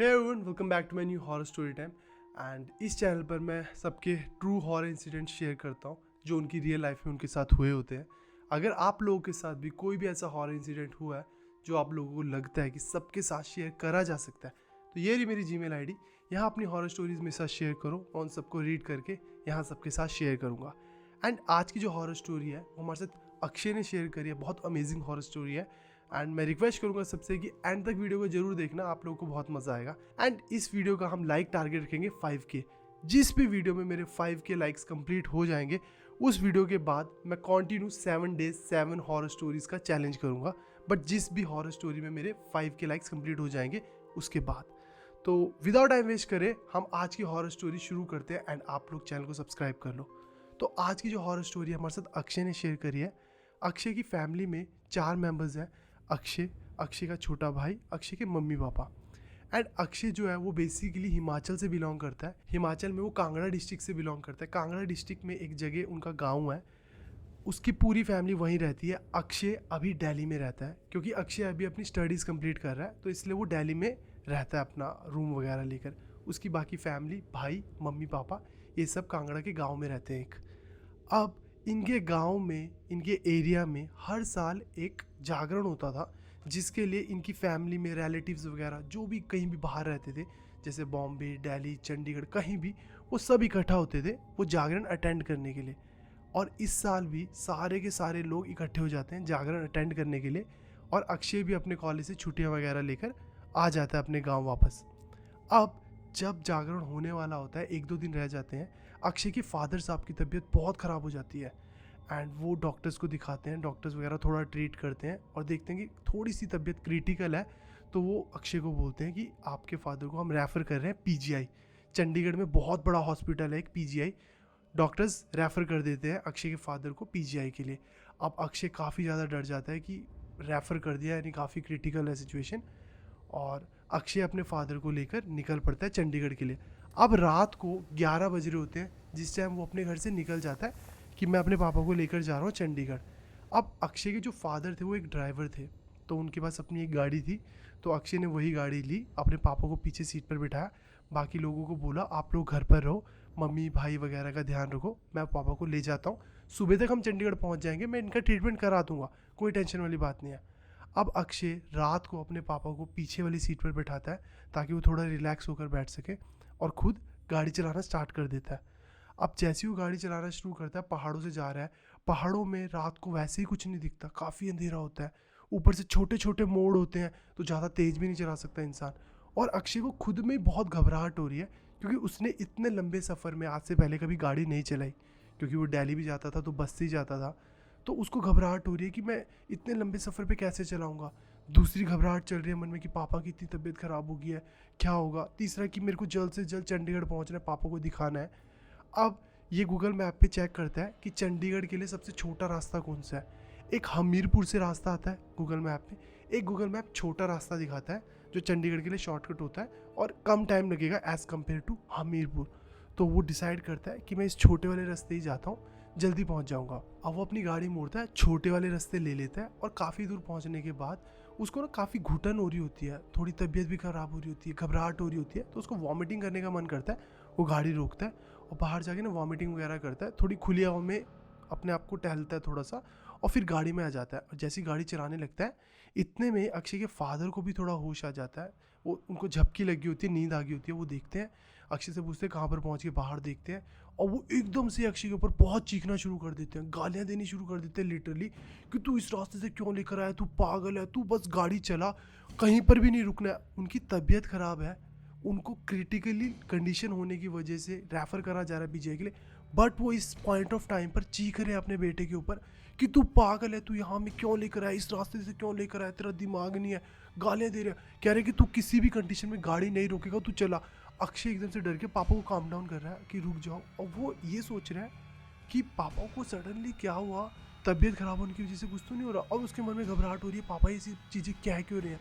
Hey everyone, welcome back to my new horror story time. And इस channel पर मैं सबके ट्रू हॉरर इंसिडेंट शेयर करता हूँ जो उनकी रियल लाइफ में उनके साथ हुए होते हैं। अगर आप लोगों के साथ भी कोई भी ऐसा हॉरर इंसिडेंट हुआ है जो आप लोगों को लगता है कि सबके साथ शेयर करा जा सकता है, तो ये रही मेरी जीमेल आईडी। यहाँ अपनी हॉरर स्टोरीज मेरे साथ शेयर करो, मैं उन सबको रीड करके यहाँ सबके साथ शेयर करूँगा। एंड आज की जो हॉरर स्टोरी है वो हमारे साथ अक्षय ने शेयर करी है। बहुत अमेजिंग हॉरर स्टोरी है एंड मैं रिक्वेस्ट करूंगा सबसे कि एंड तक वीडियो को जरूर देखना, आप लोगों को बहुत मजा आएगा। एंड इस वीडियो का हम लाइक टारगेट रखेंगे 5K। जिस भी वीडियो में मेरे 5K लाइक्स कंप्लीट हो जाएंगे, उस वीडियो के बाद मैं कंटिन्यू 7 डेज 7 हॉरर स्टोरीज का चैलेंज करूंगा। बट जिस भी हॉरर स्टोरी में मेरे 5K लाइक्स कंप्लीट हो जाएंगे उसके बाद। तो विदाउट टाइम वेस्ट करें हम आज की हॉरर स्टोरी शुरू करते हैं। एंड आप लोग चैनल को सब्सक्राइब कर लो। तो आज की जो हॉरर स्टोरी हमारे साथ अक्षय ने शेयर करी है। अक्षय की फैमिली में 4 मेंबर्स हैं। अक्षय का छोटा भाई, अक्षय के मम्मी पापा। एंड अक्षय जो है वो बेसिकली हिमाचल से बिलोंग करता है। हिमाचल में वो कांगड़ा डिस्ट्रिक्ट से बिलोंग करता है। कांगड़ा डिस्ट्रिक्ट में एक जगह उनका गांव है, उसकी पूरी फैमिली वहीं रहती है। अक्षय अभी दिल्ली में रहता है क्योंकि अक्षय अभी अपनी स्टडीज़ कंप्लीट कर रहा है, तो इसलिए वो दिल्ली में रहता है अपना रूम वगैरह लेकर। उसकी बाकी फैमिली, भाई, मम्मी पापा, ये सब कांगड़ा के गाँव में रहते हैं। अब इनके गांव में, इनके एरिया में हर साल एक जागरण होता था जिसके लिए इनकी फैमिली में रिलेटिव्स वगैरह जो भी कहीं भी बाहर रहते थे, जैसे बॉम्बे, दिल्ली, चंडीगढ़, कहीं भी, वो सब इकट्ठा होते थे वो जागरण अटेंड करने के लिए। और इस साल भी सारे के सारे लोग इकट्ठे हो जाते हैं जागरण अटेंड करने के लिए। और अक्षय भी अपने कॉलेज से छुट्टियां वगैरह लेकर आ जाता है अपने गाँव वापस। अब जब जागरण होने वाला होता है, 1-2 दिन रह जाते हैं, अक्षय के फादर साहब की तबीयत बहुत ख़राब हो जाती है। एंड वो डॉक्टर्स को दिखाते हैं, डॉक्टर्स वगैरह थोड़ा ट्रीट करते हैं और देखते हैं कि थोड़ी सी तबीयत क्रिटिकल है। तो वो अक्षय को बोलते हैं कि आपके फादर को हम रेफ़र कर रहे हैं पीजीआई। चंडीगढ़ में बहुत बड़ा हॉस्पिटल है एक, पीजीआई। डॉक्टर्स रेफ़र कर देते हैं अक्षय के फादर को पीजीआई के लिए। अब अक्षय काफ़ी ज़्यादा डर जाता है कि रेफ़र कर दिया, यानी काफ़ी क्रिटिकल है सिचुएशन। और अक्षय अपने फादर को लेकर निकल पड़ता है चंडीगढ़ के लिए। अब रात को 11 बज रहे होते हैं जिस टाइम वो अपने घर से निकल जाता है कि मैं अपने पापा को लेकर जा रहा हूँ चंडीगढ़। अब अक्षय के जो फादर थे वो एक ड्राइवर थे, तो उनके पास अपनी एक गाड़ी थी। तो अक्षय ने वही गाड़ी ली, अपने पापा को पीछे सीट पर बिठाया, बाकी लोगों को बोला आप लोग घर पर रहो, मम्मी भाई वगैरह का ध्यान रखो, मैं पापा को ले जाता हूँ, सुबह तक हम चंडीगढ़ पहुँच जाएंगे, मैं इनका ट्रीटमेंट करा दूँगा, कोई टेंशन वाली बात नहीं है। अब अक्षय रात को अपने पापा को पीछे वाली सीट पर बैठाता है ताकि वो थोड़ा रिलैक्स होकर बैठ सके, और खुद गाड़ी चलाना स्टार्ट कर देता है। अब जैसे ही वो गाड़ी चलाना शुरू करता है, पहाड़ों से जा रहा है। पहाड़ों में रात को वैसे ही कुछ नहीं दिखता, काफ़ी अंधेरा होता है, ऊपर से छोटे छोटे मोड़ होते हैं, तो ज़्यादा तेज़ भी नहीं चला सकता इंसान। और अक्षय को खुद में बहुत घबराहट हो रही है क्योंकि उसने इतने लंबे सफ़र में आज से पहले कभी गाड़ी नहीं चलाई, क्योंकि वो दिल्ली भी जाता था तो बस से ही जाता था। तो उसको घबराहट हो रही है कि मैं इतने लंबे सफ़र पे कैसे चलाऊंगा। दूसरी घबराहट चल रही है मन में कि पापा की इतनी तबीयत ख़राब हो गई है, क्या होगा। तीसरा कि मेरे को जल्द से जल्द चंडीगढ़ पहुंचना है, पापा को दिखाना है। अब ये गूगल मैप पे चेक करता है कि चंडीगढ़ के लिए सबसे छोटा रास्ता कौन सा है। एक हमीरपुर से रास्ता आता है गूगल मैप में, एक गूगल मैप छोटा रास्ता दिखाता है जो चंडीगढ़ के लिए शॉर्टकट होता है और कम टाइम लगेगा एज़ कम्पेयर टू हमीरपुर। तो वो डिसाइड करता है कि मैं इस छोटे वाले रास्ते ही जाता हूँ, जल्दी पहुंच जाऊंगा। अब वो अपनी गाड़ी मोड़ता है, छोटे वाले रास्ते ले लेता है, और काफ़ी दूर पहुंचने के बाद उसको ना काफ़ी घुटन हो रही होती है, थोड़ी तबीयत भी ख़राब हो रही होती है, घबराहट हो रही होती है, तो उसको वॉमिटिंग करने का मन करता है। वो गाड़ी रोकता है और बाहर जाके ना वॉमिटिंग वगैरह करता है, थोड़ी खुली हवा में अपने आप को टहलता है थोड़ा सा, और फिर गाड़ी में आ जाता है। और जैसी गाड़ी चलाने लगता है, इतने में अक्षय के फादर को भी थोड़ा होश आ जाता है। वो उनको झपकी लगी होती है, नींद आ गई होती है। वो देखते हैं, अक्षय से पूछते हैं कहाँ पर पहुँच के, बाहर देखते हैं, और वो एकदम से अक्षय के ऊपर बहुत चीखना शुरू कर देते हैं, गालियाँ देनी शुरू कर देते हैं लिटरली, कि तू इस रास्ते से क्यों लेकर आया, तू पागल है, तू बस गाड़ी चला, कहीं पर भी नहीं रुकना है। उनकी तबीयत ख़राब है, उनको क्रिटिकली कंडीशन होने की वजह से रेफ़र करा जा रहा है पीजीआई के लिए। बट वो इस पॉइंट ऑफ टाइम पर चीख रहे हैं अपने बेटे के ऊपर कि तू पागल है, तू यहाँ में क्यों लेकर आया, इस रास्ते से क्यों लेकर आया, तेरा दिमाग नहीं है। गालियाँ दे रहे हैं, कह रहे कि तू किसी भी कंडीशन में गाड़ी नहीं रोकेगा, तू चला। अक्षय एकदम से डर के पापा को काम डाउन कर रहा है कि रुक जाओ, और वो ये सोच रहा है कि पापा को सडनली क्या हुआ, तबीयत ख़राब होने की वजह से कुछ तो नहीं हो रहा। और उसके मन में घबराहट हो रही है, पापा ये चीज़ें क्या क्यों रही हैं,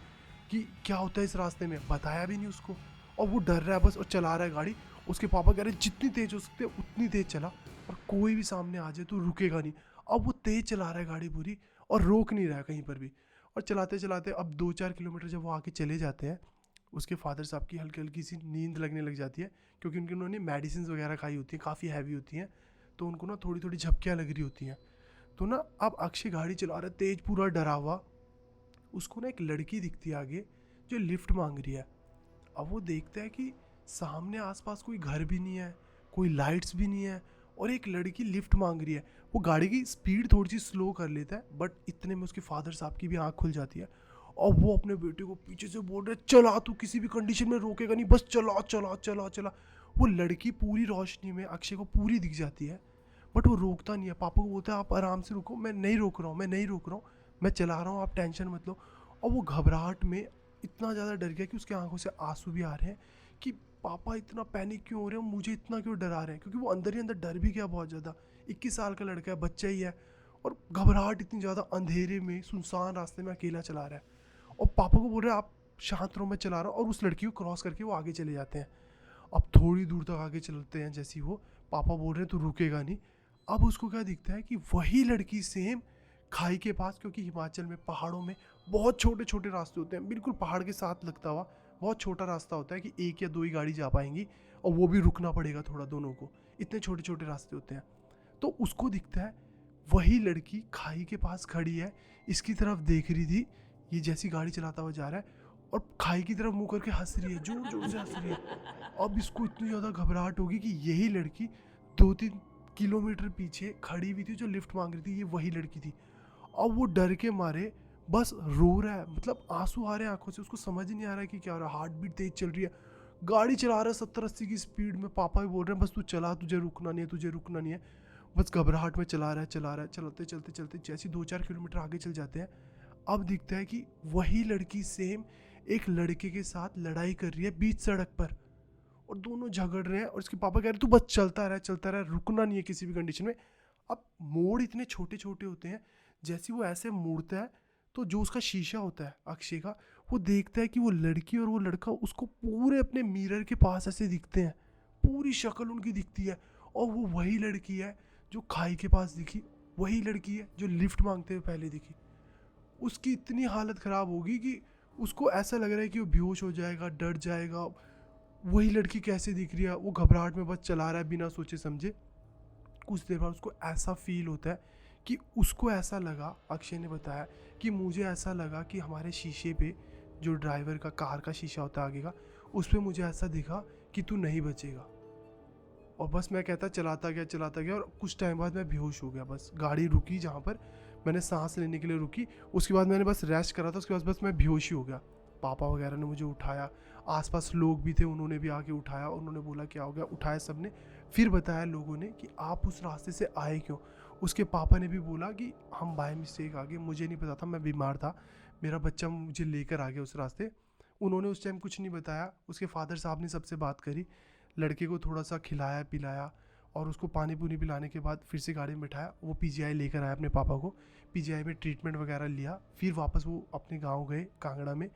कि क्या होता है इस रास्ते में, बताया भी नहीं उसको। और वो डर रहा है बस, और चला रहा है गाड़ी। उसके पापा कह रहे हैं जितनी तेज़ हो सकते उतनी तेज़ चला, और कोई भी सामने आ जाए तो रुकेगा नहीं। अब वो तेज़ चला रहा है गाड़ी पूरी, और रोक नहीं रहा है कहीं पर भी। और चलाते चलाते अब 2-4 किलोमीटर जब वो आके चले जाते हैं, उसके फादर साहब की हल्की हल्की सी नींद लगने लग जाती है, क्योंकि उन्होंने मेडिसिन वगैरह खाई होती हैं, काफ़ी हैवी होती हैं, तो उनको ना थोड़ी थोड़ी झपकियाँ लग रही होती हैं। तो ना अब अक्षय गाड़ी चला रहा है तेज, पूरा डरा हुआ। उसको ना एक लड़की दिखती है आगे, जो लिफ्ट मांग रही है। अब वो देखता है कि सामने आसपास कोई घर भी नहीं है, कोई लाइट्स भी नहीं है, और एक लड़की लिफ्ट मांग रही है। वो गाड़ी की स्पीड थोड़ी सी स्लो कर लेता है, बट इतने में उसके फादर साहब की भी आँख खुल जाती है, और वो अपने बेटे को पीछे से बोल रहे, चला, तू किसी भी कंडीशन में रोकेगा नहीं, बस चला चला चला चला। वो लड़की पूरी रोशनी में अक्षय को पूरी दिख जाती है, बट वो रोकता नहीं है। पापा को बोलता है आप आराम से रुको, मैं नहीं रोक रहा हूँ, मैं नहीं रोक रहा हूँ, मैं चला रहा हूँ, आप टेंशन मत लो। और वो घबराहट में इतना ज़्यादा डर गया कि उसके आंखों से आंसू भी आ रहे हैं कि पापा इतना पैनिक क्यों हो रहे हैं, मुझे इतना क्यों डरा रहे हैं, क्योंकि वो अंदर ही अंदर डर भी गया बहुत ज़्यादा। 21 साल का लड़का है, बच्चा ही है, और घबराहट इतनी ज़्यादा, अंधेरे में सुनसान रास्ते में अकेला चला रहा है। और पापा को बोल रहे हैं आप शांत रहो, मैं चला रहा हूँ, और उस लड़की को क्रॉस करके वो आगे चले जाते हैं। अब थोड़ी दूर तक आगे चलते हैं, जैसी वो पापा बोल रहे हैं तो रुकेगा नहीं। अब उसको क्या दिखता है कि वही लड़की सेम खाई के पास, क्योंकि हिमाचल में पहाड़ों में बहुत छोटे छोटे रास्ते होते हैं, बिल्कुल पहाड़ के साथ लगता हुआ बहुत छोटा रास्ता होता है कि एक या दो ही गाड़ी जा पाएंगी, और वो भी रुकना पड़ेगा थोड़ा दोनों को, इतने छोटे छोटे रास्ते होते हैं। तो उसको दिखता है वही लड़की खाई के पास खड़ी है, इसकी तरफ देख रही थी, ये जैसी गाड़ी चलाता हुआ जा रहा है, और खाई की तरफ मुंह करके हंस रही है, जोर जोर से हंस रही है। अब इसको इतनी ज़्यादा घबराहट होगी कि यही लड़की 2-3 किलोमीटर पीछे खड़ी हुई थी, जो लिफ्ट मांग रही थी, ये वही लड़की थी। अब वो डर के मारे बस रो रहा है, मतलब आंसू आ रहे हैं आंखों से, उसको समझ ही नहीं आ रहा है कि क्या हो रहा है। हार्ट बीट तेज चल रही है, गाड़ी चला रहा है 70-80 की स्पीड में। पापा भी बोल रहे हैं बस तू चला, तुझे रुकना नहीं है, तुझे रुकना नहीं है। बस घबराहट में चला रहा है। चलते चलते चलते जैसे 2-4 किलोमीटर आगे चल जाते हैं, अब दिखता है कि वही लड़की सेम एक लड़के के साथ लड़ाई कर रही है बीच सड़क पर, और दोनों झगड़ रहे हैं। और उसके पापा कह रहे तू बस चलता रहा, रुकना नहीं है किसी भी कंडीशन में। अब मोड़ इतने छोटे छोटे होते हैं, जैसे वो ऐसे मुड़ता है, तो जो उसका शीशा होता है अक्षय का, वो देखता है कि वो लड़की और वो लड़का उसको पूरे अपने मिरर के पास ऐसे दिखते हैं, पूरी शक्ल उनकी दिखती है। और वो वही लड़की है जो खाई के पास दिखी, वही लड़की है जो लिफ्ट मांगते हुए पहले दिखी। उसकी इतनी हालत ख़राब होगी कि उसको ऐसा लग रहा है कि वो बेहोश हो जाएगा, डर जाएगा। वही लड़की कैसे दिख रही है, वो घबराहट में बस चला रहा है बिना सोचे समझे। कुछ देर बाद उसको ऐसा फील होता है कि उसको ऐसा लगा, अक्षय ने बताया कि मुझे ऐसा लगा कि हमारे शीशे पे, जो ड्राइवर का कार का शीशा होता है आगे का, उस पर मुझे ऐसा दिखा कि तू नहीं बचेगा। और बस मैं कहता चलाता गया, और कुछ टाइम बाद मैं बेहोश हो गया। बस गाड़ी रुकी जहाँ पर मैंने सांस लेने के लिए रुकी, उसके बाद मैंने बस रेस्ट करा था, उसके बाद बस मैं बेहोश ही हो गया। पापा वगैरह ने मुझे उठाया, आसपास लोग भी थे, उन्होंने भी आके उठाया, उन्होंने बोला क्या हो गया, उठाया सब ने। फिर बताया लोगों ने कि आप उस रास्ते से आए क्यों। उसके पापा ने भी बोला कि हम बाय मिस्टेक आ गए, मुझे नहीं पता था, मैं बीमार था, मेरा बच्चा मुझे लेकर आ गया उस रास्ते। उन्होंने उस टाइम कुछ नहीं बताया। उसके फादर साहब ने सबसे बात करी, लड़के को थोड़ा सा खिलाया पिलाया, और उसको पानी पूनी पिलाने के बाद फिर से गाड़ी में बिठाया। वो पीजीआई लेकर आया अपने पापा को, पीजीआई में ट्रीटमेंट वगैरह लिया, फिर वापस वो अपने गांव गए कांगड़ा में,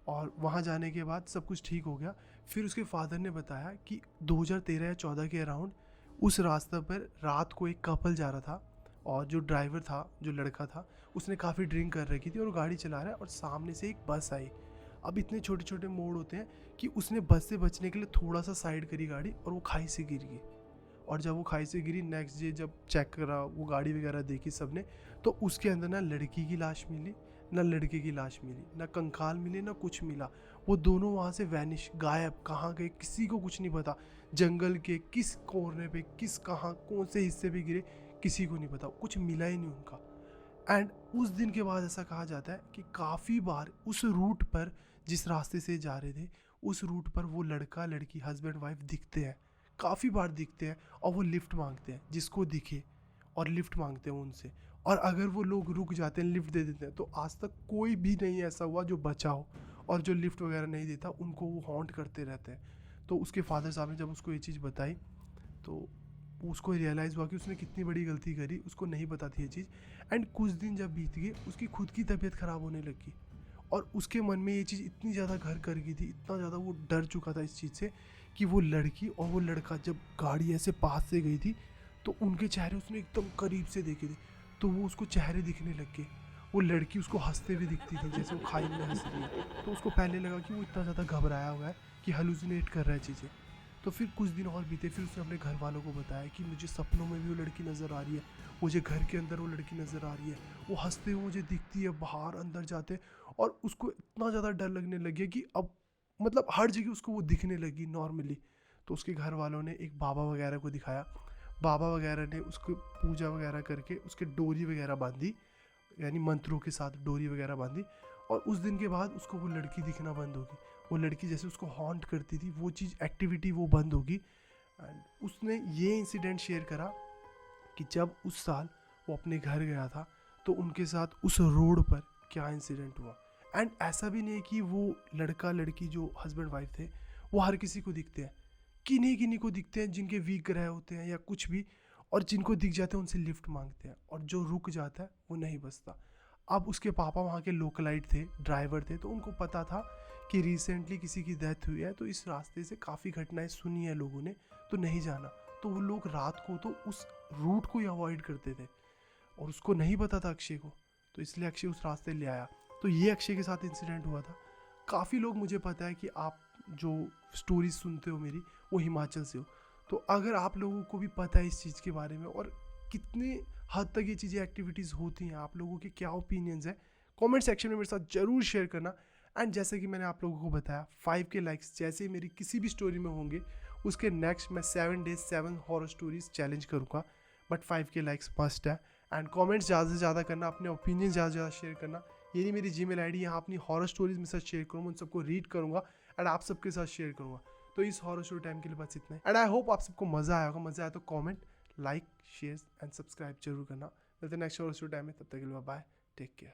और वहाँ जाने के बाद सब कुछ ठीक हो गया। फिर उसके फादर ने बताया कि 2013 या 14 के अराउंड उस रास्ते पर रात को एक कपल जा रहा था, और जो ड्राइवर था, जो लड़का था, उसने काफ़ी ड्रिंक कर रखी थी, और गाड़ी चला रहा है, और सामने से एक बस आई। अब इतने छोटे छोटे मोड़ होते हैं कि उसने बस से बचने के लिए थोड़ा सा साइड करी गाड़ी, और वो खाई से गिर गई। और जब वो खाई से गिरी, नेक्स्ट डे जब चेक करा, वो गाड़ी वगैरह देखी सबने, तो उसके अंदर ना लड़की की लाश मिली, ना लड़के की लाश मिली, ना कंकाल मिले, ना कुछ मिला। वो दोनों वहाँ से वैनिश, गायब, कहाँ गए किसी को कुछ नहीं पता। जंगल के किस कोने पे, किस कहाँ कौन से हिस्से पे गिरे, किसी को नहीं पता, कुछ मिला ही नहीं उनका। एंड उस दिन के बाद ऐसा कहा जाता है कि काफ़ी बार उस रूट पर, जिस रास्ते से जा रहे थे, उस रूट पर वो लड़का लड़की, हस्बैंड वाइफ दिखते हैं, काफ़ी बार दिखते हैं, और वो लिफ्ट मांगते हैं जिसको दिखे, और लिफ्ट मांगते हैं उनसे। और अगर वो लोग रुक जाते हैं, लिफ्ट दे देते हैं, तो आज तक कोई भी नहीं ऐसा हुआ जो बचा हो। और जो लिफ्ट वगैरह नहीं देता, उनको वो हॉन्ट करते रहते हैं। तो उसके फादर साहब ने जब उसको ये चीज़ बताई, तो उसको रियलाइज़ हुआ कि उसने कितनी बड़ी गलती करी, उसको नहीं पता थी ये चीज़। एंड कुछ दिन जब बीत गए, उसकी खुद की तबीयत ख़राब होने लगी, और उसके मन में ये चीज़ इतनी ज़्यादा घर कर गई थी, इतना ज़्यादा वो डर चुका था इस चीज़ से, कि वो लड़की और वो लड़का जब गाड़ी ऐसे पास से गई थी, तो उनके चेहरे उसने एकदम करीब से देखे थे, तो वो उसको चेहरे दिखने लग गए। वो लड़की उसको हंसते हुए दिखती थी, जैसे वो खाई में हंस रही है। तो उसको पहले लगा कि वो इतना ज़्यादा घबराया हुआ है कि हेलुसिनेट कर रहा है चीज़ें। तो फिर कुछ दिन और बीते, फिर उसने अपने घर वालों को बताया कि मुझे सपनों में भी वो लड़की नज़र आ रही है, मुझे घर के अंदर वो लड़की नज़र आ रही है, वो हंसते हुए मुझे दिखती है बाहर अंदर जाते। और उसको इतना ज़्यादा डर लगने लग गया कि अब मतलब हर जगह उसको वो दिखने लगी नॉर्मली। तो उसके घर वालों ने एक बाबा वगैरह को दिखाया। बाबा वगैरह ने उसको पूजा वगैरह करके उसके डोरी वगैरह बांधी, यानी मंत्रों के साथ डोरी वगैरह बांधी। और उस दिन के बाद उसको वो लड़की दिखना बंद होगी। वो लड़की जैसे उसको हॉन्ट करती थी, वो चीज़ एक्टिविटी वो बंद होगी। एंड उसने ये इंसिडेंट शेयर करा कि जब उस साल वो अपने घर गया था तो उनके साथ उस रोड पर क्या इंसिडेंट हुआ। एंड ऐसा भी नहीं है कि वो लड़का लड़की जो हस्बैंड वाइफ थे वो हर किसी को दिखते हैं, किन्हीं किन्हीं को दिखते हैं जिनके वीक ग्रह होते हैं या कुछ भी। और जिनको दिख जाते हैं उनसे लिफ्ट मांगते हैं, और जो रुक जाता है वो नहीं बचता। अब उसके पापा वहाँ के लोकलाइट थे, ड्राइवर थे, तो उनको पता था कि रिसेंटली किसी की डेथ हुई है, तो इस रास्ते से काफ़ी घटनाएं सुनी है लोगों ने, तो नहीं जाना। तो वो लोग रात को तो उस रूट को ही अवॉइड करते थे, और उसको नहीं पता था अक्षय को, तो इसलिए अक्षय उस रास्ते ले आया। तो ये अक्षय के साथ इंसिडेंट हुआ था। काफ़ी लोग, मुझे पता है कि आप जो स्टोरीज सुनते हो मेरी, वो हिमाचल से हो। तो अगर आप लोगों को भी पता है इस चीज़ के बारे में और कितने हद तक ये चीज़ें एक्टिविटीज़ होती हैं, आप लोगों के क्या ओपिनियंस है, कमेंट सेक्शन में मेरे साथ ज़रूर शेयर करना। एंड जैसे कि मैंने आप लोगों को बताया, 5K लाइक्स जैसे ही मेरी किसी भी स्टोरी में होंगे, उसके नेक्स्ट मैं 7 days 7 हॉरर स्टोरीज चैलेंज करूँगा। बट 5K लाइक्स मस्ट है। एंड कमेंट्स ज़्यादा से ज़्यादा करना, अपने ओपिनियन ज़्यादा से ज़्यादा शेयर करना। ये नहीं मेरी जीमेल आईडी, यहाँ अपनी हॉरर स्टोरीज में साथ शेयर करूँगा, उन सबको रीड करूँगा एंड आप सबके साथ शेयर करूँगा। तो इस हॉरर स्टोरी टाइम के लिए बस इतना है। एंड आई होप आप सबको मज़ा आया होगा। मज़ा आया तो comment, like, share and subscribe जरूर करना। मिलते हैं नेक्स्ट हॉरर स्टोरी टाइम में, तब तक के लिए बाय, टेक केयर।